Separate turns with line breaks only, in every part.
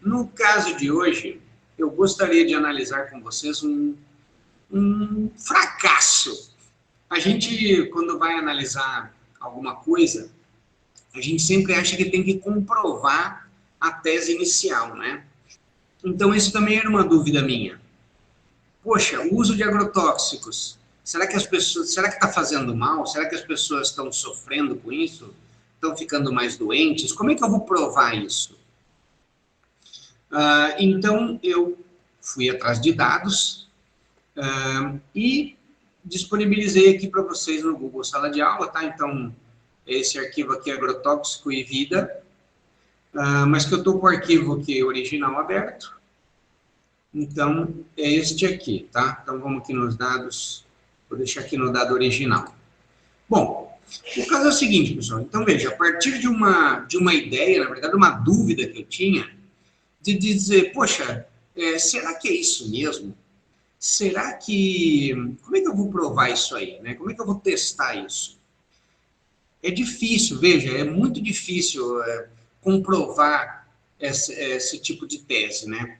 no caso de hoje, eu gostaria de analisar com vocês um fracasso. A gente, quando vai analisar alguma coisa, a gente sempre acha que tem que comprovar a tese inicial, né? Então, isso também era uma dúvida minha. Poxa, o uso de agrotóxicos, será que está fazendo mal? Será que as pessoas estão sofrendo com isso? Estão ficando mais doentes? Como é que eu vou provar isso? Então, eu fui atrás de dados e disponibilizei aqui para vocês no Google Sala de Aula, tá? Então, esse arquivo aqui é agrotóxico e vida, mas que eu estou com o arquivo aqui original aberto. Então, é este aqui, tá? Então, vamos aqui nos dados, vou deixar aqui no dado original. Bom, o caso é o seguinte, pessoal. Então, veja, a partir de uma ideia, na verdade, uma dúvida que eu tinha, de dizer, poxa, será que é isso mesmo? Será que... Como é que eu vou provar isso aí, né? Como é que eu vou testar isso? É difícil, veja, é muito difícil comprovar esse tipo de tese, né?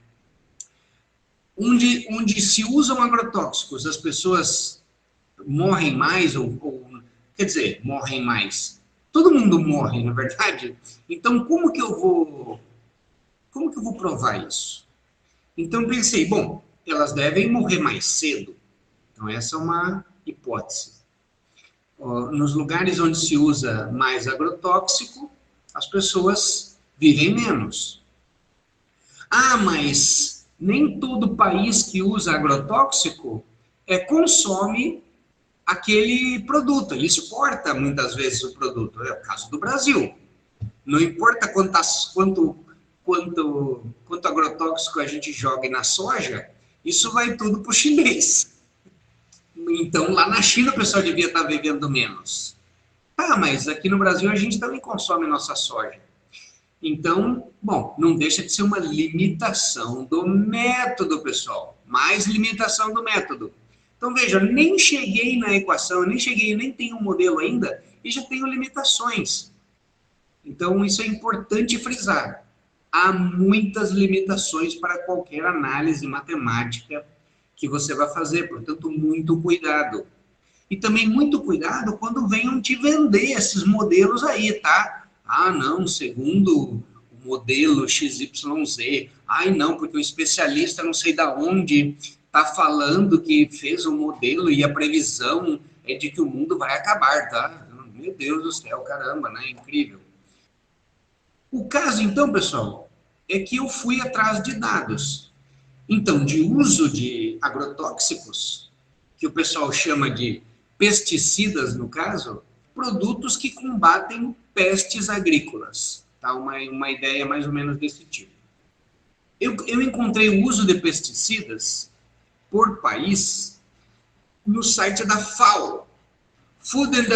Onde se usam agrotóxicos, as pessoas morrem mais, quer dizer, morrem mais. Todo mundo morre, na verdade. Então, como que eu vou provar isso? Então, pensei, bom, elas devem morrer mais cedo. Então, essa é uma hipótese. Nos lugares onde se usa mais agrotóxico, as pessoas vivem menos. Mas nem todo país que usa agrotóxico consome aquele produto. Ele exporta muitas vezes o produto. É o caso do Brasil. Não importa quanto agrotóxico a gente joga na soja, isso vai tudo para o chinês. Então, lá na China, o pessoal devia estar vivendo menos. Mas aqui no Brasil a gente também consome nossa soja. Então, bom, não deixa de ser uma limitação do método, pessoal. Mais limitação do método. Então, veja, nem cheguei na equação, nem tenho um modelo ainda, e já tenho limitações. Então, isso é importante frisar. Há muitas limitações para qualquer análise matemática que você vai fazer, portanto, muito cuidado. E também muito cuidado quando venham te vender esses modelos aí, tá? Não, segundo o modelo XYZ. Não, porque o especialista não sei da onde está falando que fez um modelo e a previsão é de que o mundo vai acabar, tá? Meu Deus do céu, caramba, né? Incrível. O caso, então, pessoal, é que eu fui atrás de dados. Então, de uso de agrotóxicos, que o pessoal chama de pesticidas, no caso, produtos que combatem pestes agrícolas. Tá? Uma ideia mais ou menos desse tipo. Eu encontrei o uso de pesticidas por país no site da FAO, Food and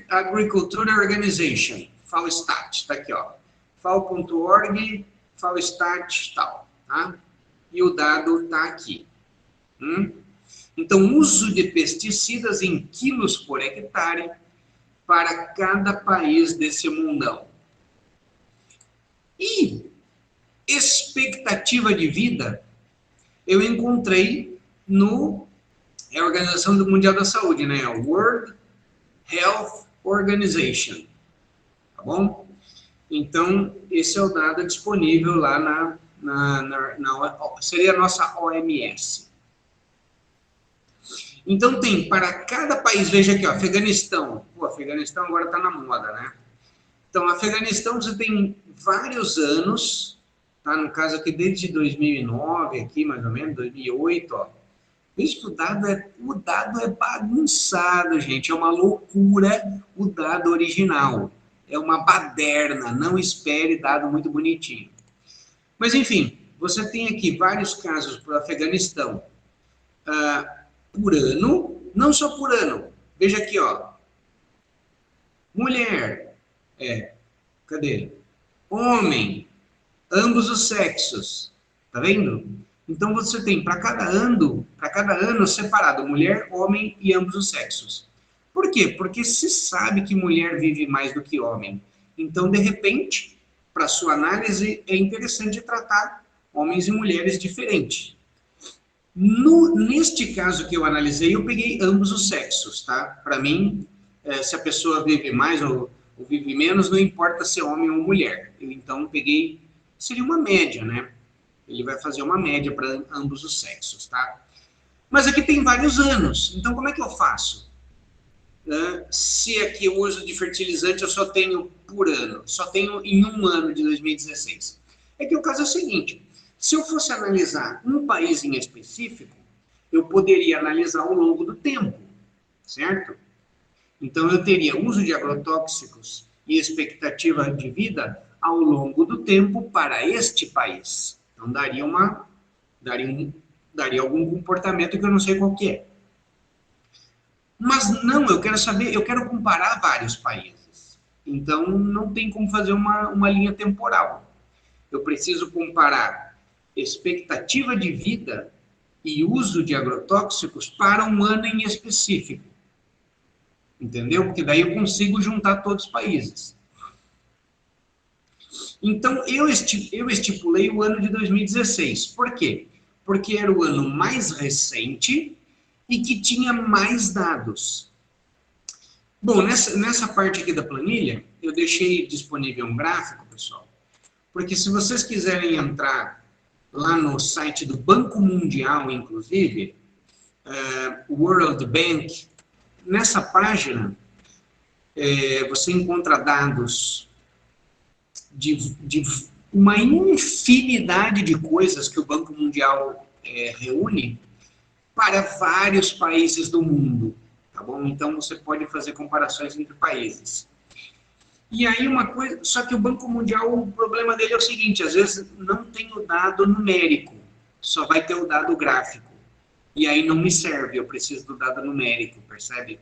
Agriculture Organization, FAO-Stat, está aqui, ó, fao.org, FAO-Stat, tal, tá? E o dado está aqui. Então, uso de pesticidas em quilos por hectare para cada país desse mundão. E expectativa de vida, eu encontrei no Organização Mundial da Saúde, né? World Health Organization, tá bom? Então, esse é o dado disponível lá seria a nossa OMS. Então, tem para cada país, veja aqui, ó, Afeganistão. O Afeganistão agora está na moda, né? Então, Afeganistão, você tem vários anos, tá? No caso aqui, desde 2009, aqui mais ou menos, 2008, ó. Veja que o dado é bagunçado, gente. É uma loucura o dado original. É uma baderna. Não espere dado muito bonitinho. Mas, enfim, você tem aqui vários casos para o Afeganistão por ano, não só por ano. Veja aqui, ó. Mulher, cadê? Homem, ambos os sexos. Tá vendo? Então, você tem para cada ano separado, mulher, homem e ambos os sexos. Por quê? Porque se sabe que mulher vive mais do que homem. Então, de repente, para sua análise, é interessante tratar homens e mulheres diferentes. Neste caso que eu analisei, eu peguei ambos os sexos, tá? Para mim, se a pessoa vive mais ou vive menos, não importa se é homem ou mulher. Eu, então, peguei, seria uma média, né? Ele vai fazer uma média para ambos os sexos, tá? Mas aqui tem vários anos, então como é que eu faço? Se aqui o uso de fertilizante eu só tenho por ano, só tenho em um ano de 2016. É que o caso é o seguinte, se eu fosse analisar um país em específico, eu poderia analisar ao longo do tempo, certo? Então eu teria uso de agrotóxicos e expectativa de vida ao longo do tempo para este país. Então daria algum comportamento que eu não sei qual que é. Mas não, eu quero saber, eu quero comparar vários países. Então, não tem como fazer uma linha temporal. Eu preciso comparar expectativa de vida e uso de agrotóxicos para um ano em específico. Entendeu? Porque daí eu consigo juntar todos os países. Então, eu estipulei o ano de 2016. Por quê? Porque era o ano mais recente e que tinha mais dados. Bom, nessa parte aqui da planilha, eu deixei disponível um gráfico, pessoal, porque se vocês quiserem entrar lá no site do Banco Mundial, inclusive, World Bank, nessa página, você encontra dados de uma infinidade de coisas que o Banco Mundial reúne para vários países do mundo, tá bom? Então, você pode fazer comparações entre países. E aí, uma coisa... Só que o Banco Mundial, o problema dele é o seguinte, às vezes não tem o dado numérico, só vai ter o dado gráfico. E aí não me serve, eu preciso do dado numérico, percebe?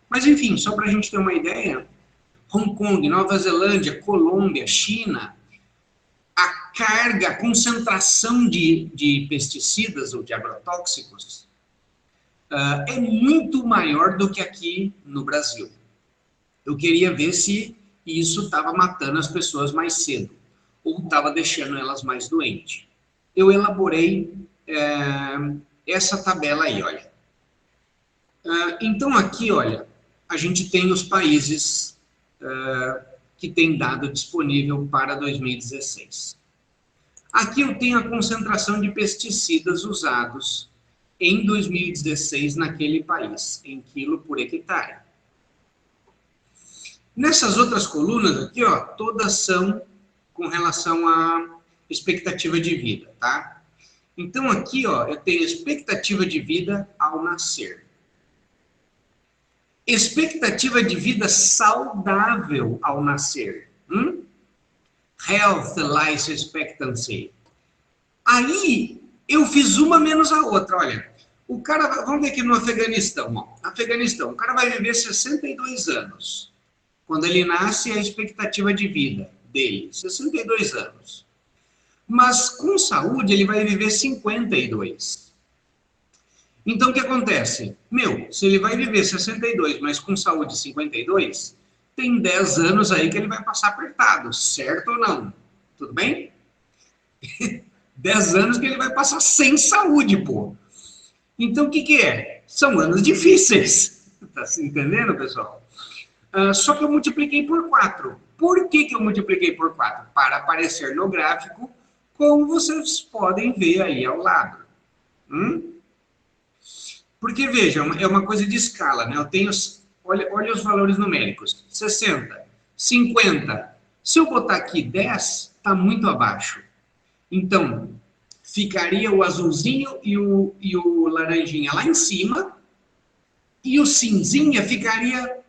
Mas, enfim, só para a gente ter uma ideia, Hong Kong, Nova Zelândia, Colômbia, China, a carga, a concentração de pesticidas ou de agrotóxicos é muito maior do que aqui no Brasil. Eu queria ver se isso estava matando as pessoas mais cedo ou estava deixando elas mais doentes. Eu elaborei essa tabela aí, olha. Então, aqui, olha, a gente tem os países que tem dado disponível para 2016. Aqui eu tenho a concentração de pesticidas usados em 2016 naquele país, em quilo por hectare. Nessas outras colunas aqui, ó, todas são com relação à expectativa de vida, tá? Então aqui, ó, eu tenho expectativa de vida ao nascer. Expectativa de vida saudável ao nascer. Health Life Expectancy. Aí, eu fiz uma menos a outra, olha. O cara, vamos ver aqui no Afeganistão, ó. Afeganistão, o cara vai viver 62 anos. Quando ele nasce, a expectativa de vida dele, 62 anos. Mas com saúde, ele vai viver 52. Então, o que acontece? Se ele vai viver 62, mas com saúde 52, tem 10 anos aí que ele vai passar apertado, certo ou não? Tudo bem? 10 anos que ele vai passar sem saúde, pô. Então, o que é? São anos difíceis. Tá se entendendo, pessoal? Só que eu multipliquei por 4. Por que eu multipliquei por 4? Para aparecer no gráfico, como vocês podem ver aí ao lado. Porque, vejam, é uma coisa de escala, né? Eu tenho, olha os valores numéricos, 60, 50. Se eu botar aqui 10, está muito abaixo. Então, ficaria o azulzinho e o laranjinha lá em cima, e o cinzinha ficaria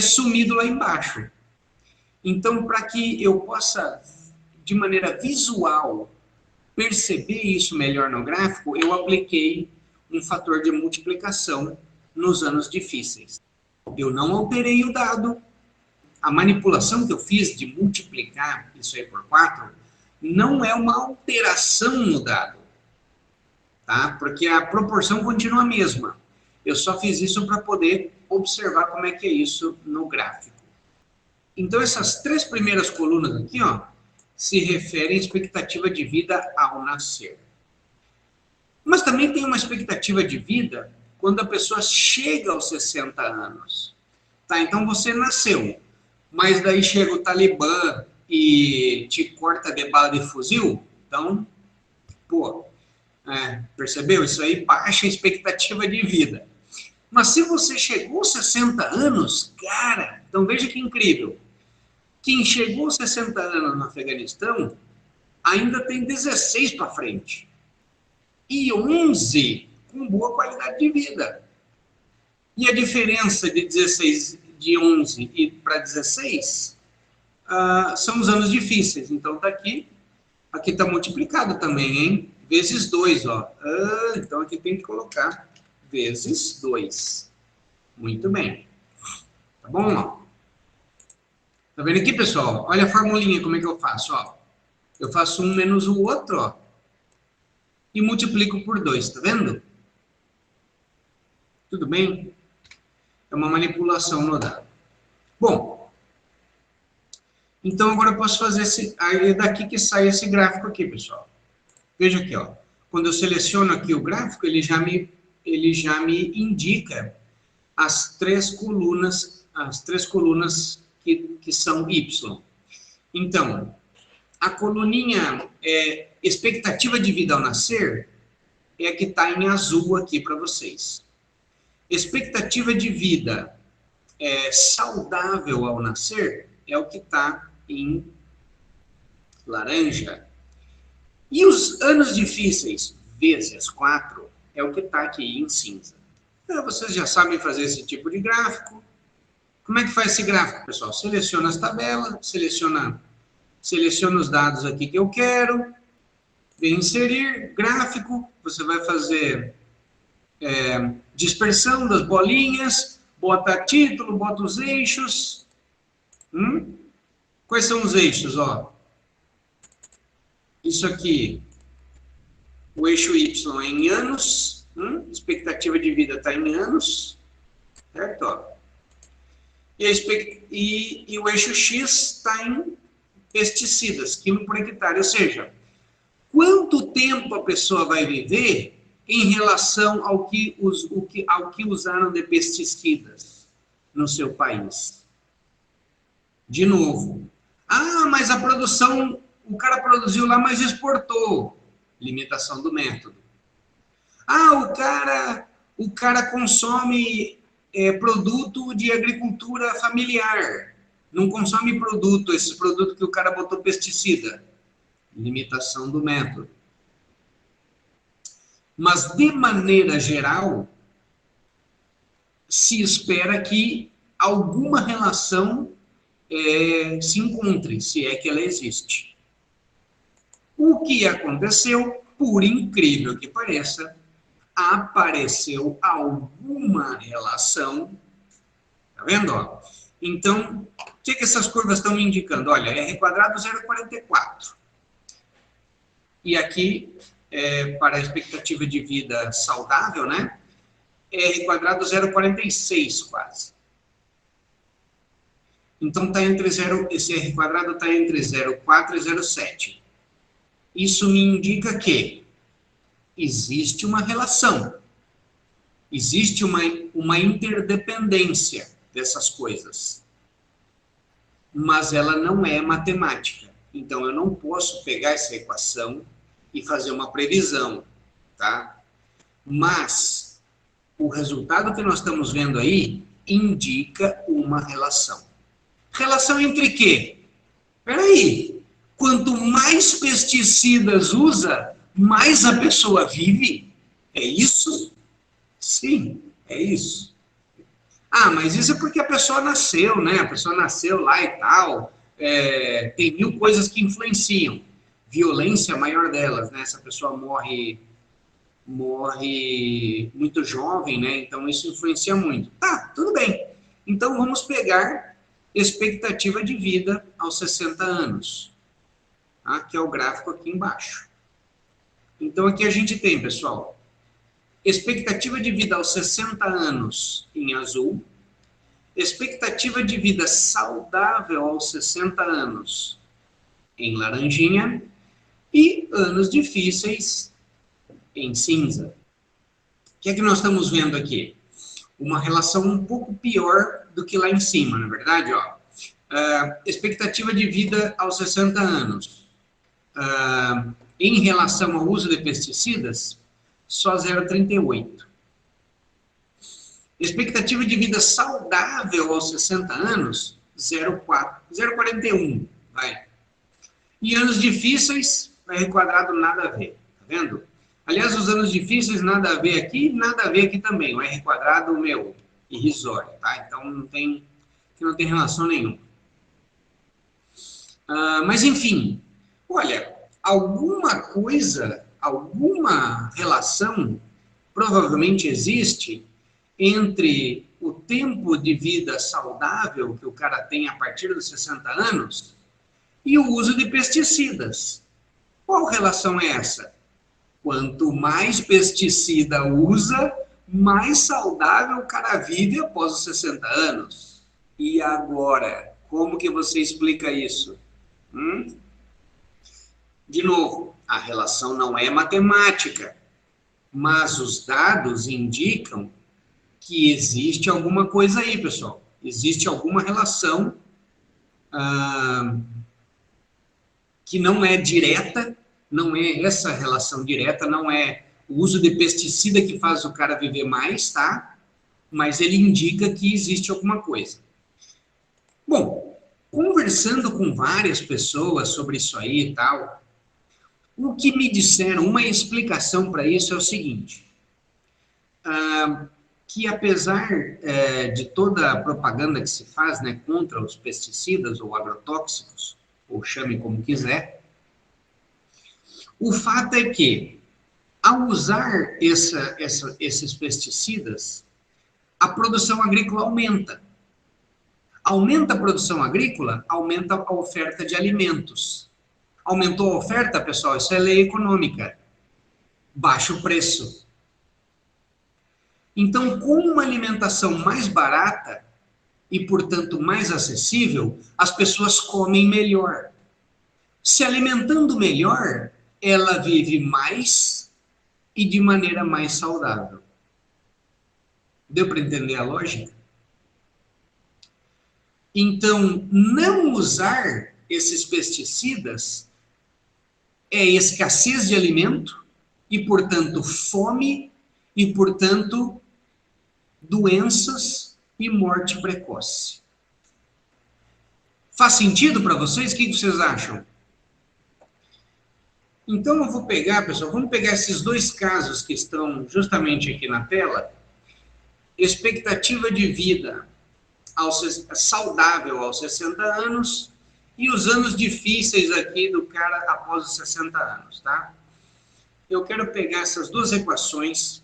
sumido lá embaixo. Então, para que eu possa, de maneira visual, perceber isso melhor no gráfico, eu apliquei um fator de multiplicação nos anos difíceis. Eu não alterei o dado. A manipulação que eu fiz de multiplicar isso aí por 4 não é uma alteração no dado, tá? Porque a proporção continua a mesma. Eu só fiz isso para poder observar como é que é isso no gráfico. Então, essas 3 primeiras colunas aqui, ó, se refere à expectativa de vida ao nascer. Mas também tem uma expectativa de vida quando a pessoa chega aos 60 anos. Tá, então você nasceu, mas daí chega o Talibã e te corta de bala de fuzil, então, pô, percebeu? Isso aí baixa a expectativa de vida. Mas se você chegou aos 60 anos, cara, então veja que incrível. Quem chegou aos 60 anos no Afeganistão ainda tem 16 para frente. E 11 com boa qualidade de vida. E a diferença de 16, de 11 e para 16 são os anos difíceis. Então tá aqui está multiplicado também, hein? Vezes 2, ó. Então aqui tem que colocar vezes 2. Muito bem. Tá bom, ó? Tá vendo aqui, pessoal? Olha a formulinha, como é que eu faço, ó. Eu faço um menos o outro, ó. E multiplico por 2, tá vendo? Tudo bem? É uma manipulação no dado. Bom, então agora eu posso fazer é daqui que sai esse gráfico aqui, pessoal. Veja aqui, ó. Quando eu seleciono aqui o gráfico, ele já me indica as três colunas que são Y. Então, a coluninha expectativa de vida ao nascer é a que está em azul aqui para vocês. Expectativa de vida saudável ao nascer é o que está em laranja. E os anos difíceis, vezes 4, é o que está aqui em cinza. Então, vocês já sabem fazer esse tipo de gráfico. Como é que faz esse gráfico, pessoal? Seleciona as tabelas, seleciona os dados aqui que eu quero, vem inserir, gráfico, você vai fazer dispersão das bolinhas, bota título, bota os eixos. Quais são os eixos, ó? Isso aqui, o eixo Y é em anos, expectativa de vida está em anos, certo? Ó. E o eixo X está em pesticidas, quilo por hectare, ou seja, quanto tempo a pessoa vai viver em relação ao que usaram de pesticidas no seu país. De novo, mas a produção, o cara produziu lá, mas exportou. Limitação do método. O cara consome produto de agricultura familiar. Não consome esse produto que o cara botou pesticida. Limitação do método. Mas, de maneira geral, se espera que alguma relação se encontre, se é que ela existe. O que aconteceu, por incrível que pareça, apareceu alguma relação. Tá vendo? Ó? Então, o que essas curvas estão me indicando? Olha, R² 0,44. E aqui, para a expectativa de vida saudável, né? R² 0,46 quase. Então, esse R² está entre 0,4 e 0,7. Isso me indica que existe uma relação, existe uma interdependência dessas coisas, mas ela não é matemática. Então, eu não posso pegar essa equação e fazer uma previsão, tá? Mas o resultado que nós estamos vendo aí indica uma relação. Relação entre quê? Peraí, quanto mais pesticidas usa, mais a pessoa vive? É isso? Sim, é isso. Mas isso é porque a pessoa nasceu, né? A pessoa nasceu lá e tal. Tem 1000 coisas que influenciam. Violência é a maior delas, né? Essa pessoa morre muito jovem, né? Então isso influencia muito. Tá, tudo bem. Então vamos pegar expectativa de vida aos 60 anos. Tá? Que é o gráfico aqui embaixo. Então aqui a gente tem, pessoal, expectativa de vida aos 60 anos em azul, expectativa de vida saudável aos 60 anos em laranjinha, e anos difíceis em cinza. O que é que nós estamos vendo aqui? Uma relação um pouco pior do que lá em cima, na verdade, ó. Expectativa de vida aos 60 anos. Em relação ao uso de pesticidas, só 0,38. Expectativa de vida saudável aos 60 anos, 0,4, 0,41, vai. E anos difíceis, vai requadrado nada a ver, tá vendo? Aliás, os anos difíceis, nada a ver aqui, nada a ver aqui também. O R quadrado, meu, irrisório, tá? Então, não tem relação nenhuma. Mas, enfim, olha, alguma coisa, alguma relação provavelmente existe entre o tempo de vida saudável que o cara tem a partir dos 60 anos e o uso de pesticidas. Qual relação é essa? Quanto mais pesticida usa, mais saudável o cara vive após os 60 anos. E agora, como que você explica isso? De novo, a relação não é matemática, mas os dados indicam que existe alguma coisa aí, pessoal. Existe alguma relação que não é direta, não é essa relação direta, não é o uso de pesticida que faz o cara viver mais, tá? Mas ele indica que existe alguma coisa. Bom, conversando com várias pessoas sobre isso aí e tal, o que me disseram, uma explicação para isso é o seguinte, que apesar de toda a propaganda que se faz, né, contra os pesticidas ou agrotóxicos, ou chame como quiser, o fato é que, ao usar esses pesticidas, a produção agrícola aumenta. Aumenta a produção agrícola, aumenta a oferta de alimentos. Aumentou a oferta, pessoal, isso é lei econômica. Baixa o preço. Então, com uma alimentação mais barata e, portanto, mais acessível, as pessoas comem melhor. Se alimentando melhor, ela vive mais e de maneira mais saudável. Deu para entender a lógica? Então, não usar esses pesticidas é escassez de alimento e, portanto, fome e, portanto, doenças e morte precoce. Faz sentido para vocês? O que vocês acham? Então, eu vou pegar, pessoal, vamos pegar esses dois casos que estão justamente aqui na tela. Expectativa de vida saudável aos 60 anos e os anos difíceis aqui do cara após os 60 anos, tá? Eu quero pegar essas duas equações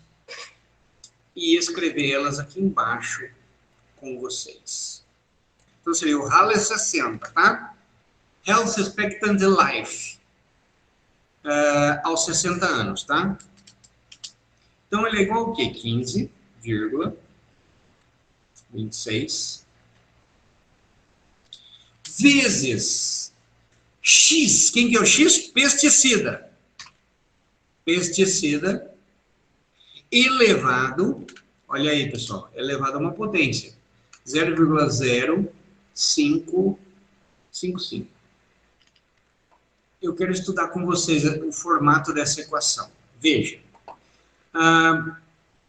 e escrevê-las aqui embaixo com vocês. Então, seria o HAL é 60, tá? Health Expectancy Life. Aos 60 anos, tá? Então, ele é igual ao quê? 15,26 vezes X. Quem que é o X? Pesticida. Pesticida elevado, olha aí, pessoal, elevado a uma potência. 0,0555. Eu quero estudar com vocês o formato dessa equação. Veja,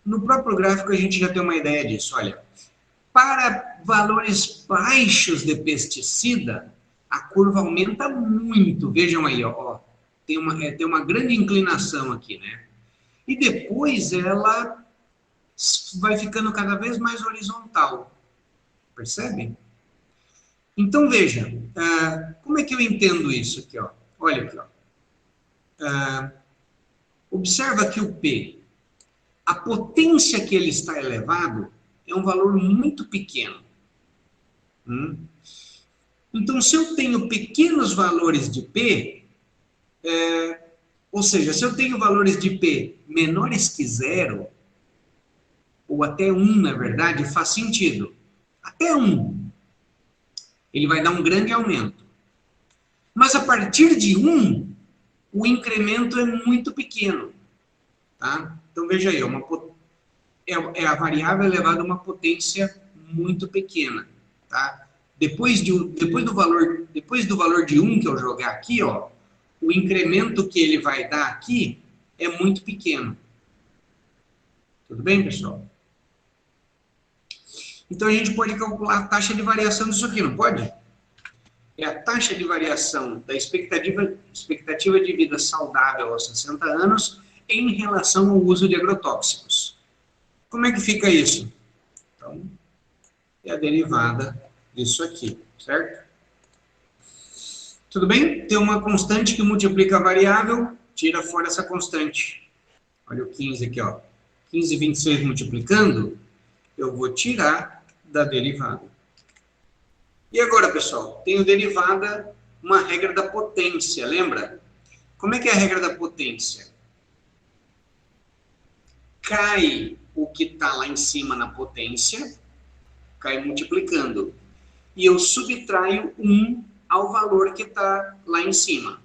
no próprio gráfico a gente já tem uma ideia disso. Olha, para valores baixos de pesticida, a curva aumenta muito. Vejam aí, ó, tem uma grande inclinação aqui, né? E depois ela vai ficando cada vez mais horizontal. Percebe? Então, veja, como é que eu entendo isso aqui, ó? Olha aqui, ó. Observa que o P, a potência que ele está elevado, é um valor muito pequeno. Então, se eu tenho pequenos valores de P, ou seja, se eu tenho valores de P menores que 0, ou até 1, na verdade, faz sentido. Até 1, ele vai dar um grande aumento. Mas a partir de 1, o incremento é muito pequeno. Tá? Então, veja aí, é a variável elevada a uma potência muito pequena. Tá? Depois do valor de 1 que eu jogar aqui, ó, o incremento que ele vai dar aqui é muito pequeno. Tudo bem, pessoal? Então, a gente pode calcular a taxa de variação disso aqui, não pode? É a taxa de variação da expectativa de vida saudável aos 60 anos em relação ao uso de agrotóxicos. Como é que fica isso? Então, é a derivada disso aqui, certo? Tudo bem? Tem uma constante que multiplica a variável, tira fora essa constante. Olha o 15 aqui, ó. 15 e 26 multiplicando, eu vou tirar da derivada. E agora, pessoal, tenho derivada, uma regra da potência, lembra? Como é que é a regra da potência? Cai o que está lá em cima na potência, cai multiplicando. E eu subtraio 1 ao valor que está lá em cima.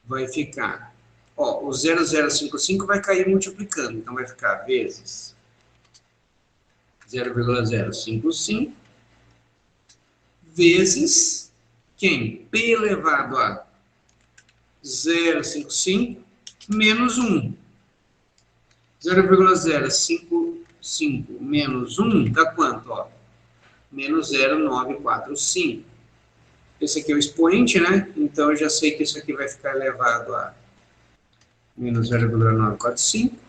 Vai ficar, ó, o 0,055 vai cair multiplicando, então vai ficar vezes 0,055 vezes quem? P elevado a 0,55 menos 1. 0,055 menos 1 dá quanto? Ó? Menos 0,945. Esse aqui é o expoente, né? Então, eu já sei que isso aqui vai ficar elevado a menos 0,945.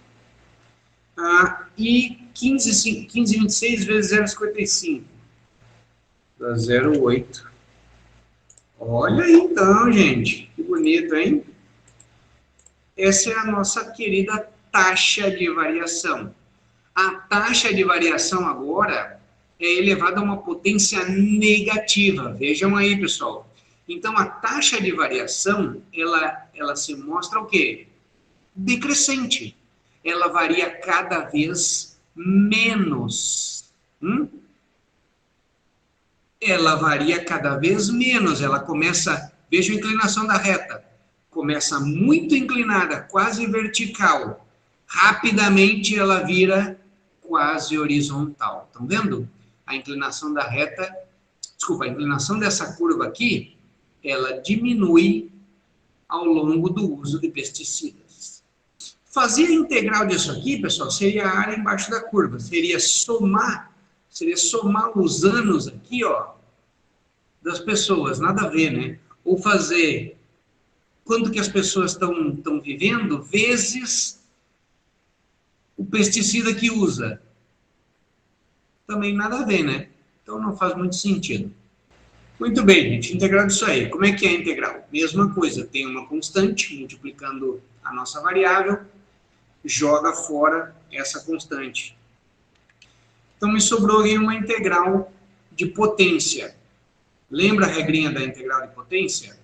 E 15,26 vezes 0,55. Dá 0,8. Olha aí, então, gente. Que bonito, hein? Essa é a nossa querida taxa de variação. A taxa de variação agora é elevada a uma potência negativa. Vejam aí, pessoal. Então, a taxa de variação, ela se mostra o quê? Decrescente. Ela varia cada vez menos. Ela varia cada vez menos. Ela começa, veja a inclinação da reta. Começa muito inclinada, quase vertical. Rapidamente ela vira quase horizontal. Estão vendo? A inclinação da reta, desculpa, a inclinação dessa curva aqui, ela diminui ao longo do uso de pesticidas. Fazer a integral disso aqui, pessoal, seria a área embaixo da curva. Seria somar os anos aqui, ó, das pessoas, nada a ver, né? Ou fazer quanto que as pessoas estão vivendo, vezes o pesticida que usa. Também nada a ver, né? Então não faz muito sentido. Muito bem, gente, integral disso aí. Como é que é a integral? Mesma coisa, tem uma constante, multiplicando a nossa variável, joga fora essa constante. Então me sobrou aí uma integral de potência. Lembra a regrinha da integral de potência?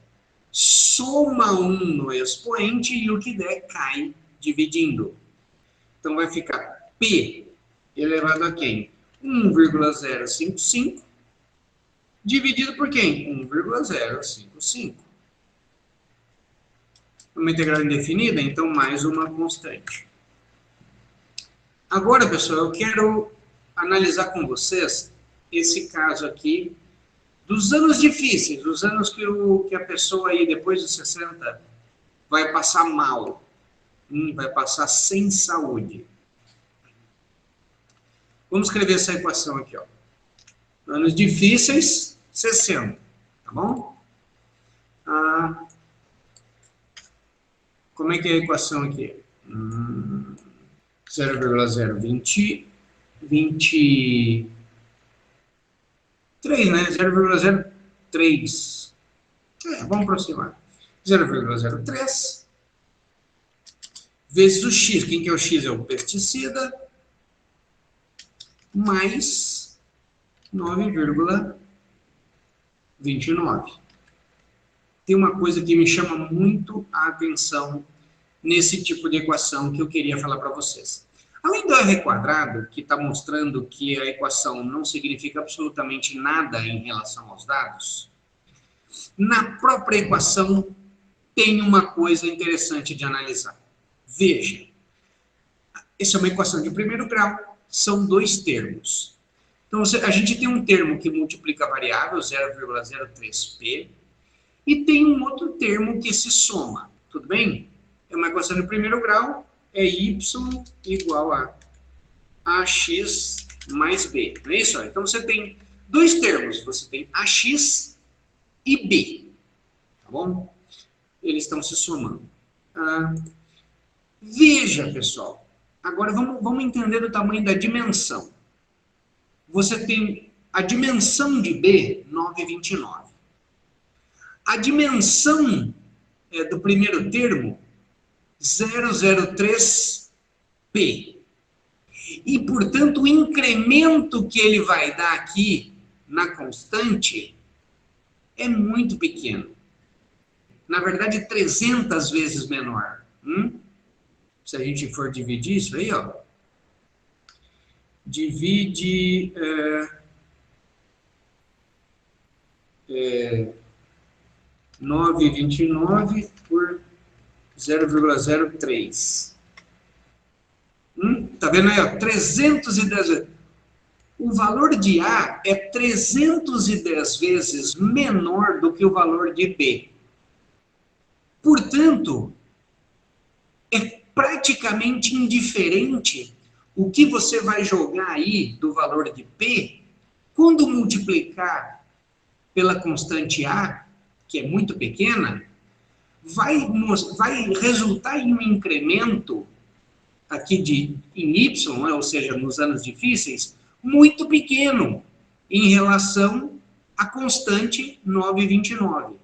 Soma 1 no expoente e o que der cai dividindo. Então vai ficar P elevado a quem? 1,055 dividido por quem? 1,055. Uma integral indefinida, então mais uma constante. Agora, pessoal, eu quero analisar com vocês esse caso aqui dos anos difíceis, os anos que a pessoa aí depois dos 60 vai passar mal, vai passar sem saúde. Vamos escrever essa equação aqui, ó. Anos difíceis, 60, tá bom? Como é que é a equação aqui? 0,023, né? 0,03. Vamos aproximar. 0,03 vezes o X. Quem que é o X? É o pesticida. Mais 9,29. Tem uma coisa que me chama muito a atenção nesse tipo de equação que eu queria falar para vocês. Além do R quadrado, que está mostrando que a equação não significa absolutamente nada em relação aos dados, Na própria equação tem uma coisa interessante de analisar. Veja, essa é uma equação de primeiro grau, são dois termos. Então, a gente tem um termo que multiplica a variável, 0,03p, e tem um outro termo que se soma, tudo bem? É uma equação de primeiro grau, é y igual a ax mais b, não é isso? Então, você tem dois termos, você tem ax e b, tá bom? Eles estão se somando. Veja, pessoal, agora vamos entender o tamanho da dimensão. Você tem a dimensão de b, 9,29. A dimensão do primeiro termo, 0,03p. E, portanto, o incremento que ele vai dar aqui na constante é muito pequeno. Na verdade, 300 vezes menor. Se a gente for dividir isso aí, ó, divide 9,29 por 0,03. Tá vendo aí, ó? 310 vezes. O valor de A é 310 vezes menor do que o valor de B. Portanto, é praticamente indiferente o que você vai jogar aí do valor de P, quando multiplicar pela constante A, que é muito pequena, vai resultar em um incremento aqui em Y, ou seja, nos anos difíceis, muito pequeno em relação à constante 9,29.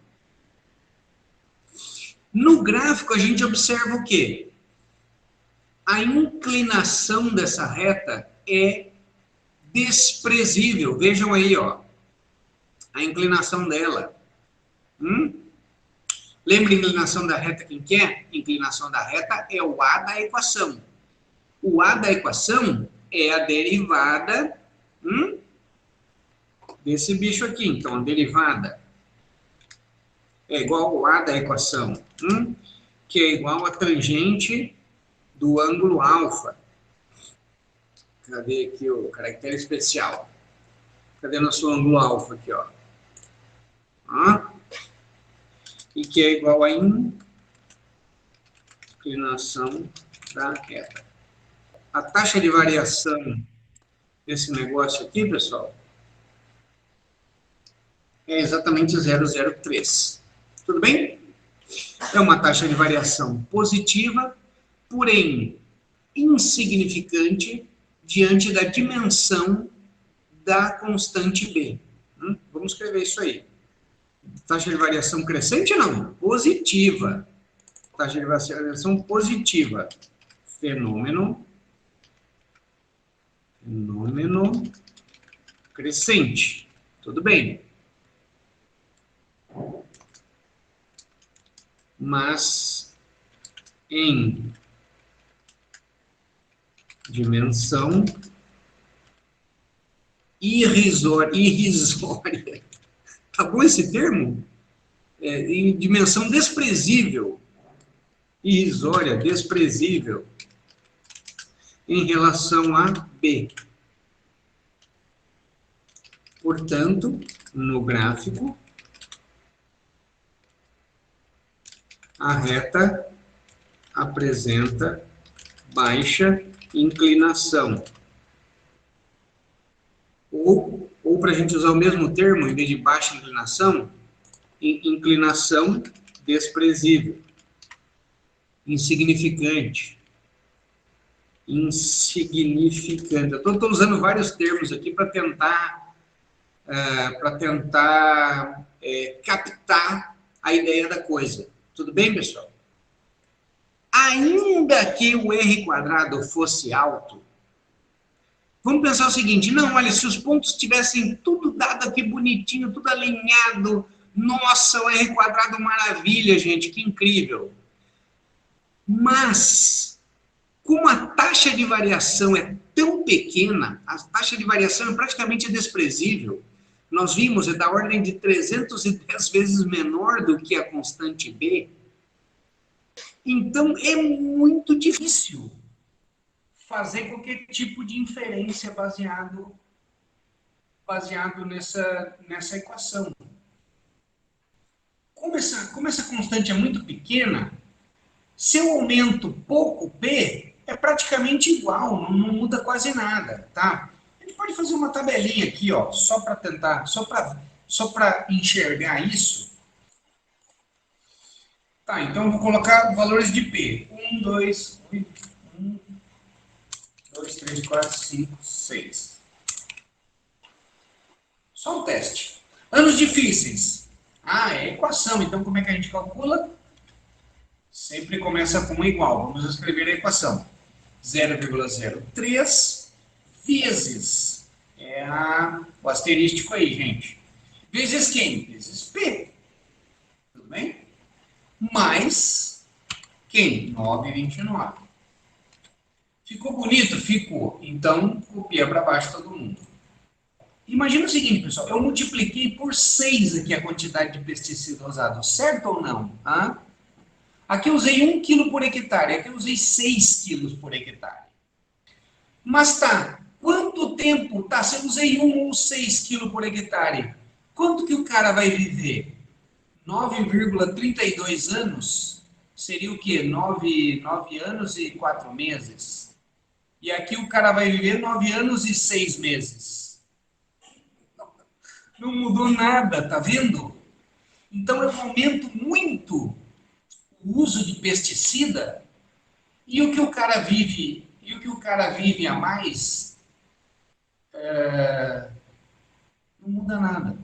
No gráfico, a gente observa o quê? A inclinação dessa reta é desprezível. Vejam aí, ó, a inclinação dela. Lembra a inclinação da reta quem quer? A inclinação da reta é o A da equação. O A da equação é a derivada desse bicho aqui. Então, a derivada é igual ao A da equação, que é igual a tangente do ângulo alfa. Cadê aqui o caractere especial? Cadê nosso ângulo alfa aqui, ó? E que é igual a inclinação da reta. A taxa de variação desse negócio aqui, pessoal, é exatamente 0,03. Tudo bem? É uma taxa de variação positiva, porém insignificante diante da dimensão da constante B. Vamos escrever isso aí. Taxa de variação crescente, não? Positiva. Taxa de variação positiva. Fenômeno crescente. Tudo bem. Mas em dimensão irrisória. Tá bom esse termo? Em dimensão desprezível. Irrisória, desprezível. Em relação a B. Portanto, no gráfico, a reta apresenta baixa inclinação. Ou para a gente usar o mesmo termo, em vez de baixa inclinação, inclinação desprezível. Insignificante. Insignificante. Eu estou usando vários termos aqui para tentar captar a ideia da coisa. Tudo bem, pessoal? Ainda que o R quadrado fosse alto, vamos pensar o seguinte, não, olha, se os pontos tivessem tudo dado aqui bonitinho, tudo alinhado, nossa, o R quadrado maravilha, gente, que incrível. Mas, como a taxa de variação é tão pequena, a taxa de variação é praticamente desprezível, nós vimos, é da ordem de 310 vezes menor do que a constante B. Então, é muito difícil fazer qualquer tipo de inferência baseado nessa equação. Como essa constante é muito pequena, se eu aumento pouco P, é praticamente igual, não muda quase nada, tá? A gente pode fazer uma tabelinha aqui, ó, só para tentar, só para enxergar isso. Tá, então eu vou colocar valores de P. 1, 2, 3, 4, 5, 6. Só um teste. Anos difíceis. Ah, é equação, então como é que a gente calcula? Sempre começa com igual. Vamos escrever a equação. 0,03 vezes. O asterístico aí, gente. Vezes quem? Vezes P. Tudo bem? Mais quem? 9,29. Ficou bonito? Ficou. Então, copia para baixo todo mundo. Imagina o seguinte, pessoal. Eu multipliquei por 6 aqui a quantidade de pesticida usado. Certo ou não? Hã? Aqui eu usei 1 kg por hectare. Aqui eu usei 6 kg por hectare. Mas tá, quanto tempo, tá, se eu usei 1 ou 6 kg por hectare, quanto que o cara vai viver? 9,32 anos? Seria o quê? 9 anos e 4 meses. E aqui o cara vai viver 9 anos e 6 meses. Não mudou nada, tá vendo? Então eu aumento muito o uso de pesticida e o que o cara vive a mais não muda nada.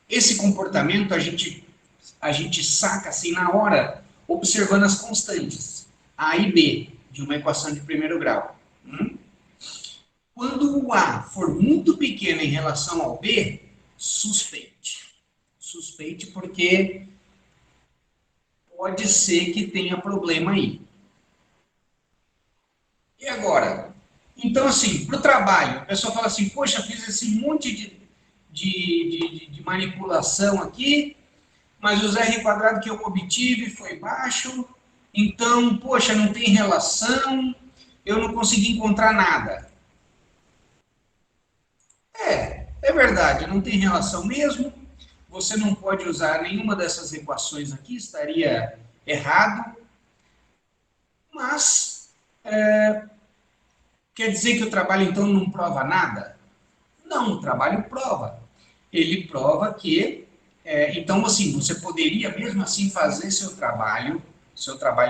Esse comportamento a gente saca assim na hora, observando as constantes, A e B, de uma equação de primeiro grau. Quando o A for muito pequeno em relação ao B, suspeite. Suspeite porque pode ser que tenha problema aí. E agora? Então, assim, para o trabalho, a pessoa fala assim, poxa, fiz esse monte de manipulação aqui, mas o R² que eu obtive foi baixo, então, poxa, não tem relação, eu não consegui encontrar nada. É verdade, não tem relação mesmo, você não pode usar nenhuma dessas equações aqui, estaria errado, mas quer dizer que o trabalho então não prova nada? Não, o trabalho prova. Ele prova que, então assim, você poderia mesmo assim fazer seu trabalho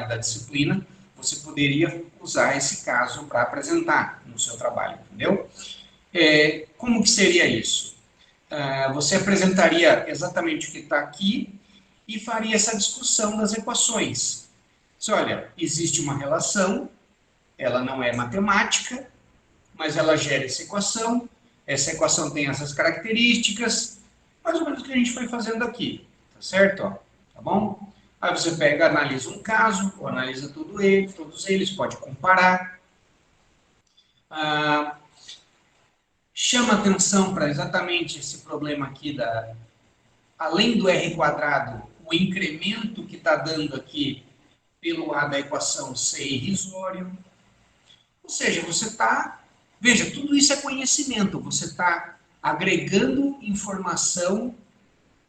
da disciplina, você poderia usar esse caso para apresentar no seu trabalho, entendeu? Como que seria isso? Você apresentaria exatamente o que está aqui e faria essa discussão das equações. Olha, existe uma relação, ela não é matemática, mas ela gera essa equação tem essas características, mais ou menos o que a gente foi fazendo aqui, tá certo? Ó, tá bom? Aí você pega, analisa um caso, ou analisa todos eles, pode comparar. Chama atenção para exatamente esse problema aqui, além do R², o incremento que está dando aqui pelo A da equação ser irrisório. Ou seja, você está... Veja, tudo isso é conhecimento. Você está agregando informação,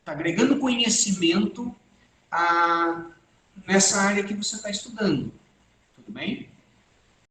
está agregando conhecimento nessa área que você está estudando. Tudo bem?